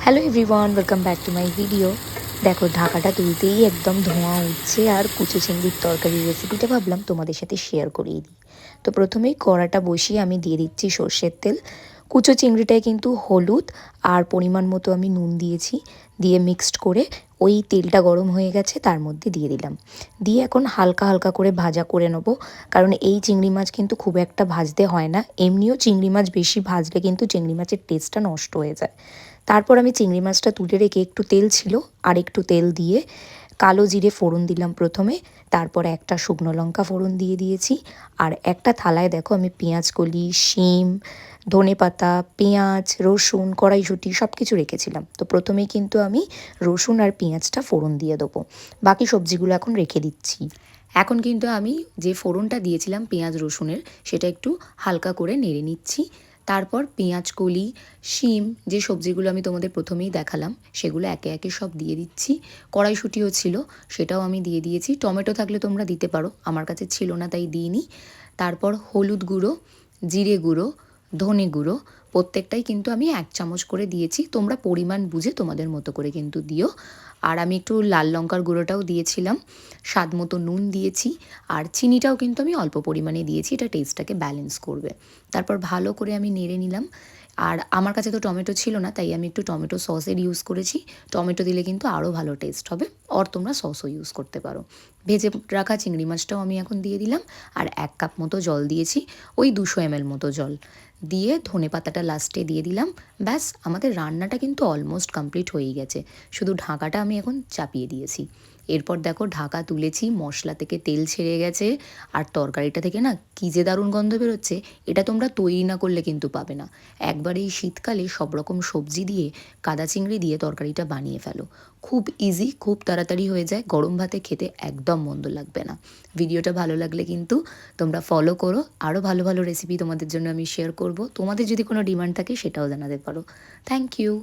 Hello everyone, welcome back to my video. দেখো, ঢাকাটা তুলতেই একদম ধোঁয়া উঠছে আর কুচো চিংড়ির তরকারির রেসিপিটা ভাবলাম তোমাদের সাথে শেয়ার করিয়ে দিই। তো প্রথমেই কড়াটা বসিয়ে আমি দিয়ে দিচ্ছি সর্ষের তেল। কুচো চিংড়িটায় কিন্তু হলুদ আর পরিমাণ মতো আমি নুন দিয়েছি, দিয়ে মিক্সড করে ওই তেলটা গরম হয়ে গেছে তার মধ্যে দিয়ে দিলাম। দিয়ে এখন হালকা হালকা করে ভাজা করে নেবো, কারণ এই চিংড়ি মাছ কিন্তু খুব একটা ভাজতে হয় না। এমনিও চিংড়ি মাছ বেশি ভাজলে কিন্তু চিংড়ি মাছের টেস্টটা নষ্ট হয়ে যায়। তারপর আমি চিংড়ি মাছটা তুলে রেখে একটু তেল ছিল আর একটু তেল দিয়ে কালো জিরে ফোড়ন দিলাম প্রথমে, তারপর একটা শুকনো লঙ্কা ফোড়ন দিয়ে দিয়েছি। আর একটা থালায় দেখো আমি পেঁয়াজ কলি, শিম, ধনেপাতা, পেঁয়াজ, রসুন, কড়াইশুঁটি সব কিছু রেখেছিলাম। তো প্রথমেই কিন্তু আমি রসুন আর পেঁয়াজটা ফোড়ন দিয়ে দেবো, বাকি সবজিগুলো এখন রেখে দিচ্ছি। এখন কিন্তু আমি যে ফোড়নটা দিয়েছিলাম পেঁয়াজ রসুনের, সেটা একটু হালকা করে নেড়ে নিচ্ছি। তারপর পেঁয়াজ কলি, শিম, যে সবজিগুলো আমি তোমাদের প্রথমেই দেখালাম সেগুলো একে একে সব দিয়ে দিচ্ছি। কড়াইশুঁটিও ছিল, সেটাও আমি দিয়ে দিয়েছি। টমেটো থাকলে তোমরা দিতে পারো, আমার কাছে ছিল না তাই দিইনি। তারপর হলুদ গুঁড়ো, জিরে গুঁড়ো, ধনে গুঁড়ো প্রত্যেকটাই কিন্তু আমি 1 চামচ করে দিয়েছি। তোমরা পরিমাণ বুঝে তোমাদের মতো করে কিন্তু দিও। আর আমি একটু লাল লঙ্কার গুঁড়োটাও দিয়েছিলাম, স্বাদ মতো নুন দিয়েছি, আর চিনিটাও কিন্তু আমি অল্প পরিমাণে দিয়েছি, এটা টেস্টটাকে ব্যালেন্স করবে। তারপর ভালো করে আমি নেড়ে নিলাম। আর আমার কাছে তো টমেটো ছিল না তাই আমি একটু টমেটো সসের ইউজ করেছি। টমেটো দিলে কিন্তু আরও ভালো টেস্ট হবে, আর তোমরা সসও ইউজ করতে পারো। ভেজে রাখা চিংড়ি মাছটাও আমি এখন দিয়ে দিলাম, আর 1 কাপ মতো জল দিয়েছি, ওই 200 ml মতো জল দিয়ে ধনে পাতাটা লাস্টে দিয়ে দিলাম। ব্যাস, আমাদের রান্নাটা কিন্তু অলমোস্ট কমপ্লিট হয়েই গেছে, শুধু ঢাকাটা আমি এখন চাপিয়ে দিয়েছি। এরপর দেখো ঢাকা তুলেছি, মশলা থেকে তেল ছেড়ে গেছে, আর তরকারিটা থেকে না কী যে দারুণ গন্ধ বেরোচ্ছে। এটা তোমরা তৈরি না করলে কিন্তু পাবে না। একবার এই শীতকালে সব রকম সবজি দিয়ে, কাদা চিংড়ি দিয়ে তরকারিটা বানিয়ে ফেলো, খুব ইজি, খুব তাড়াতাড়ি হয়ে যায়, গরম ভাতে খেতে একদম মন্দ লাগবে না। ভিডিওটা ভালো লাগলে কিন্তু তোমরা ফলো করো, আরও ভালো ভালো রেসিপি তোমাদের জন্য আমি শেয়ার করব। তোমাদের যদি কোনো ডিমান্ড থাকে সেটাও জানাতে পারো। Thank you.